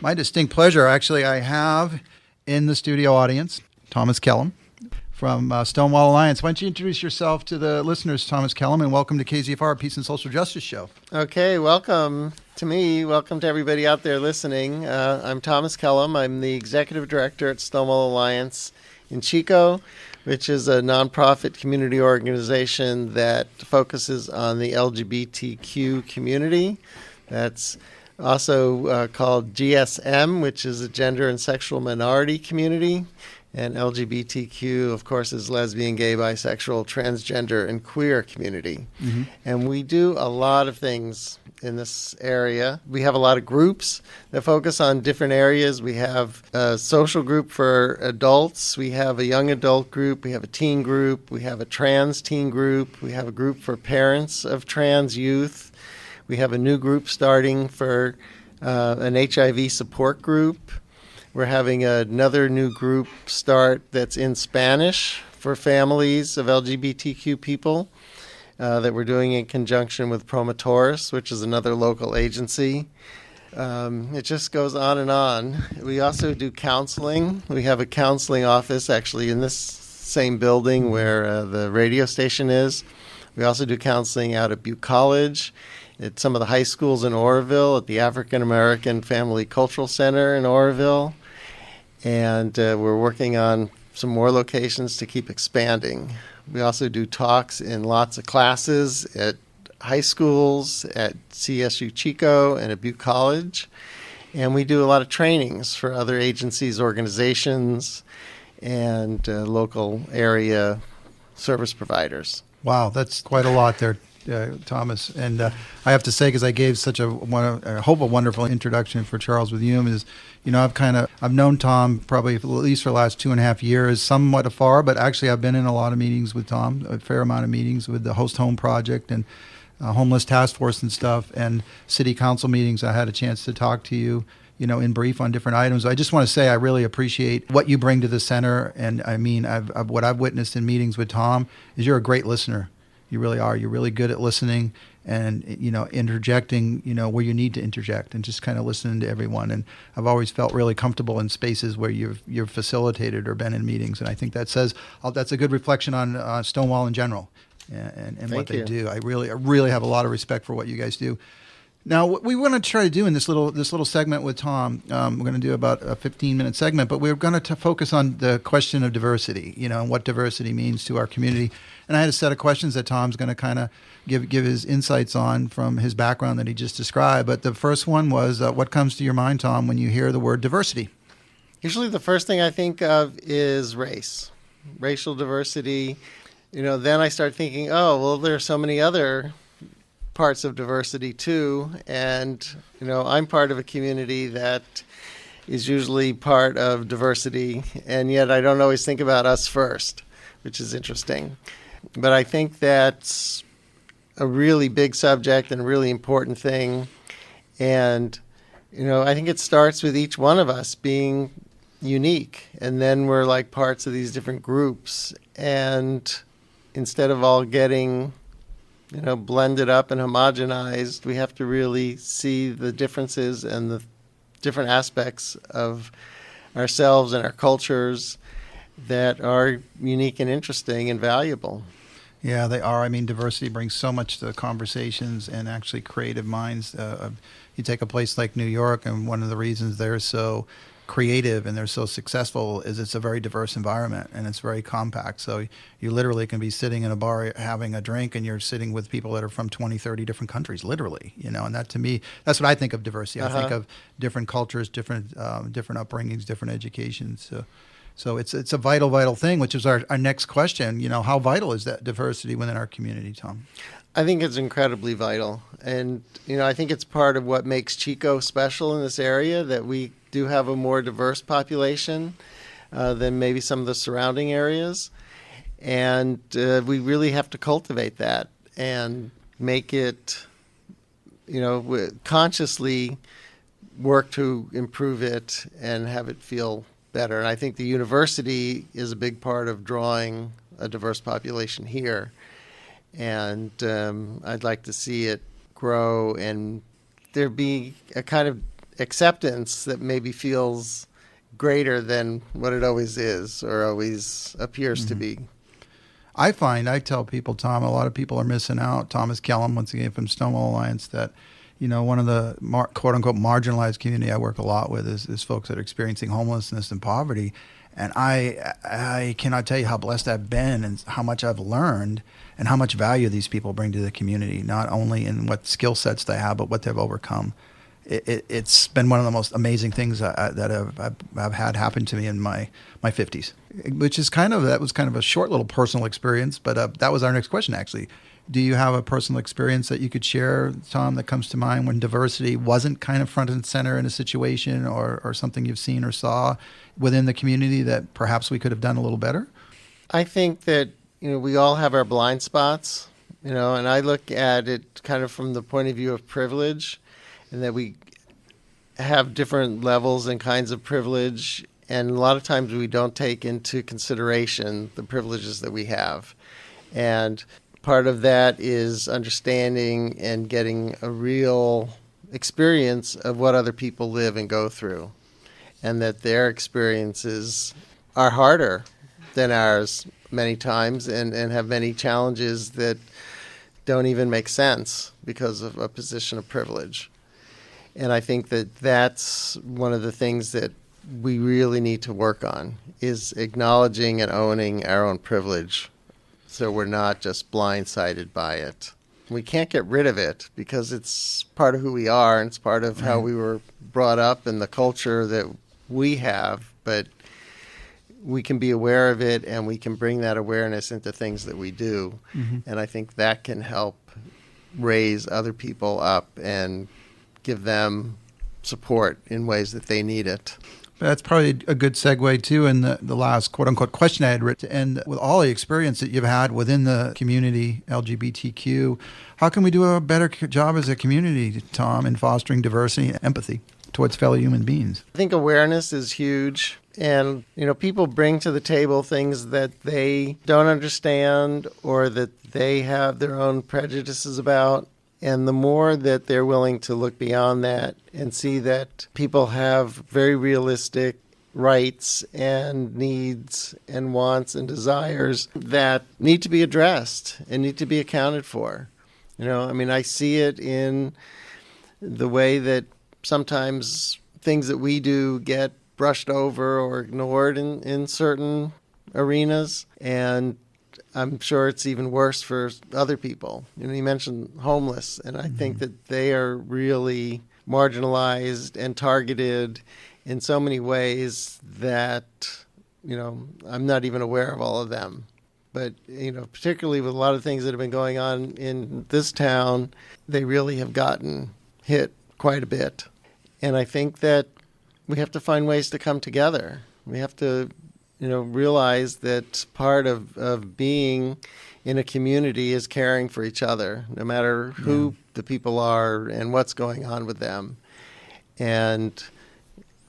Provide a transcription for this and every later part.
My distinct pleasure. Actually, I have in the studio audience Thomas Kelem from Stonewall Alliance. Why don't you introduce yourself to the listeners, Thomas Kelem, and welcome to KZFR Peace and Social Justice Show. Okay, welcome to me. Welcome to everybody out there listening. I'm Thomas Kelem. I'm the executive director at Stonewall Alliance in Chico, which is a nonprofit community organization that focuses on the LGBTQ community. That's also called GSM, which is a gender and sexual minority community. And LGBTQ, of course, is lesbian, gay, bisexual, transgender, and queer community. Mm-hmm. And we do a lot of things in this area. We have a lot of groups that focus on different areas. We have a social group for adults. We have a young adult group. We have a teen group. We have a trans teen group. We have a group for parents of trans youth. We have a new group starting for an HIV support group. We're having another new group start that's in Spanish for families of LGBTQ people that we're doing in conjunction with Promotores, which is another local agency. It just goes on and on. We also do counseling. We have a counseling office actually in this same building where the radio station is. We also do counseling out at Butte College, at some of the high schools in Oroville, at the African American Family Cultural Center in Oroville. And we're working on some more locations to keep expanding. We also do talks in lots of classes at high schools, at CSU Chico, and at Butte College. And we do a lot of trainings for other agencies, organizations, and local area service providers. Wow, that's quite a lot there, Thomas. And I have to say, because I gave such a wonderful introduction for Charles with Hume, is, you know, I've known Tom probably at least for the last 2.5 years, somewhat afar, but actually I've been in a lot of meetings with Tom, a fair amount of meetings with the Host Home Project and Homeless Task Force and stuff, and city council meetings. I had a chance to talk to you, you know, in brief on different items. I just want to say I really appreciate what you bring to the center, and I mean, what I've witnessed in meetings with Tom is you're a great listener. You really are. You're really good at listening and, you know, interjecting, you know, where you need to interject and just kind of listening to everyone. And I've always felt really comfortable in spaces where you've facilitated or been in meetings. And I think that says that's a good reflection on Stonewall in general and what they do. I really have a lot of respect for what you guys do. Now, what we want to try to do in this little segment with Tom, we're going to do about a 15-minute segment, but we're going to focus on the question of diversity, you know, and what diversity means to our community. And I had a set of questions that Tom's going to kind of give his insights on from his background that he just described. But the first one was, what comes to your mind, Tom, when you hear the word diversity? Usually the first thing I think of is race, racial diversity. You know, then I start thinking, oh, well, there are so many other parts of diversity too. And, you know, I'm part of a community that is usually part of diversity, and yet I don't always think about us first, which is interesting. But I think that's a really big subject and a really important thing. And, you know, I think it starts with each one of us being unique. And then we're like parts of these different groups. And instead of all getting, you know, blended up and homogenized, we have to really see the differences and the different aspects of ourselves and our cultures that are unique and interesting and valuable. Yeah, they are. I mean, diversity brings so much to the conversations and actually creative minds. You take a place like New York, and one of the reasons they're so creative and they're so successful is it's a very diverse environment and it's very compact. So you literally can be sitting in a bar having a drink and you're sitting with people that are from 20, 30 different countries, literally, you know, and that to me, that's what I think of diversity. I think of different cultures, different upbringings, different educations. So it's a vital thing, which is our next question. You know, how vital is that diversity within our community, Tom? I think it's incredibly vital. And, you know, I think it's part of what makes Chico special in this area, that we do have a more diverse population than maybe some of the surrounding areas. And we really have to cultivate that and make it, you know, consciously work to improve it and have it feel better. And I think the university is a big part of drawing a diverse population here. And I'd like to see it grow and there be a kind of acceptance that maybe feels greater than what it always is or always appears to be. I tell people, Tom, a lot of people are missing out. Thomas Kelem, once again from Stonewall Alliance, that, one of the quote unquote marginalized community I work a lot with is folks that are experiencing homelessness and poverty. And I cannot tell you how blessed I've been and how much I've learned and how much value these people bring to the community, not only in what skill sets they have, but what they've overcome. It's been one of the most amazing things that I've had happen to me in my 50s, which is that was kind of a short little personal experience, but that was our next question, actually. Do you have a personal experience that you could share, Tom, that comes to mind when diversity wasn't kind of front and center in a situation or something you've seen or saw within the community that perhaps we could have done a little better? I think that, we all have our blind spots, and I look at it kind of from the point of view of privilege, and that we have different levels and kinds of privilege, and a lot of times we don't take into consideration the privileges that we have. And part of that is understanding and getting a real experience of what other people live and go through, and that their experiences are harder than ours many times and have many challenges that don't even make sense because of a position of privilege. And I think that that's one of the things that we really need to work on, is acknowledging and owning our own privilege so we're not just blindsided by it. We can't get rid of it because it's part of who we are and it's part of how we were brought up and the culture that we have, but we can be aware of it and we can bring that awareness into things that we do. And I think that can help raise other people up and give them support in ways that they need it. That's probably a good segue, too, in the last quote-unquote question I had written. And with all the experience that you've had within the community, LGBTQ, how can we do a better job as a community, Tom, in fostering diversity and empathy towards fellow human beings? I think awareness is huge. And, people bring to the table things that they don't understand or that they have their own prejudices about. And the more that they're willing to look beyond that and see that people have very realistic rights and needs and wants and desires that need to be addressed and need to be accounted for. I see it in the way that sometimes things that we do get brushed over or ignored in certain arenas. And I'm sure it's even worse for other people. You mentioned homeless, and I think that they are really marginalized and targeted in so many ways that, I'm not even aware of all of them. But, particularly with a lot of things that have been going on in this town, they really have gotten hit quite a bit. And I think that we have to find ways to come together. We have to realize that part of being in a community is caring for each other, no matter who the people are and what's going on with them. And,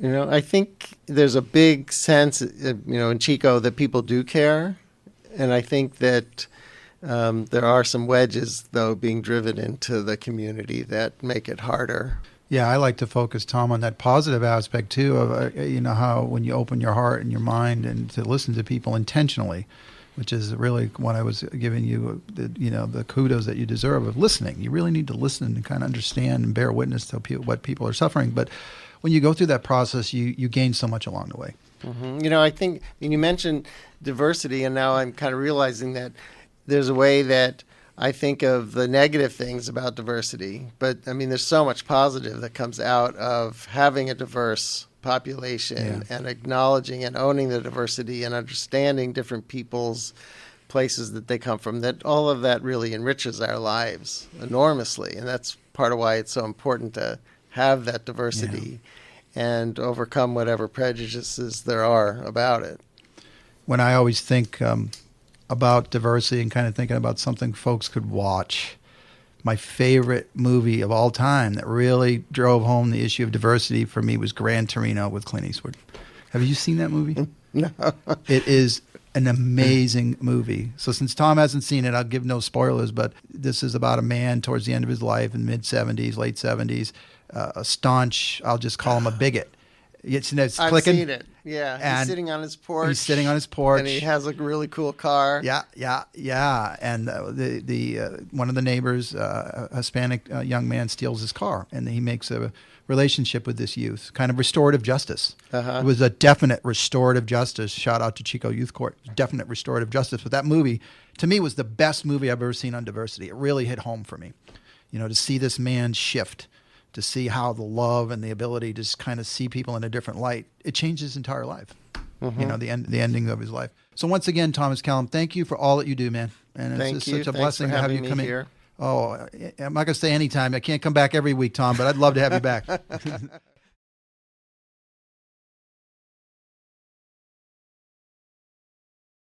I think there's a big sense, in Chico that people do care. And I think that there are some wedges, though, being driven into the community that make it harder. Yeah, I like to focus, Tom, on that positive aspect, too, of, how when you open your heart and your mind and to listen to people intentionally, which is really what I was giving you, the kudos that you deserve of listening. You really need to listen and kind of understand and bear witness to what people are suffering. But when you go through that process, you gain so much along the way. I think you mentioned diversity, and now I'm kind of realizing that there's a way that I think of the negative things about diversity, but there's so much positive that comes out of having a diverse population and acknowledging and owning the diversity and understanding different people's places that they come from, that all of that really enriches our lives enormously. And that's part of why it's so important to have that diversity and overcome whatever prejudices there are about it. When I always think about diversity and kind of thinking about something folks could watch, my favorite movie of all time that really drove home the issue of diversity for me was Gran Torino with Clint Eastwood. Have you seen that movie? No. It is an amazing movie. So since Tom hasn't seen it, I'll give no spoilers, but this is about a man towards the end of his life in mid-70s, late 70s, a staunch, I'll just call him a bigot. It's I've clicking. seen it. Yeah, And he's sitting on his porch. He's sitting on his porch, and he has a really cool car. Yeah. And the one of the neighbors, a Hispanic young man, steals his car, and he makes a relationship with this youth, kind of restorative justice. It was a definite restorative justice. Shout out to Chico Youth Court. Definite restorative justice. But that movie, to me, was the best movie I've ever seen on diversity. It really hit home for me. To see this man shift, to see how the love and the ability to just kind of see people in a different light, it changed his entire life. The ending of his life. So once again, Thomas Kelem, thank you for all that you do, man. And it's just such a blessing to have you come in. Oh, I'm not going to say anytime. I can't come back every week, Tom, but I'd love to have you back.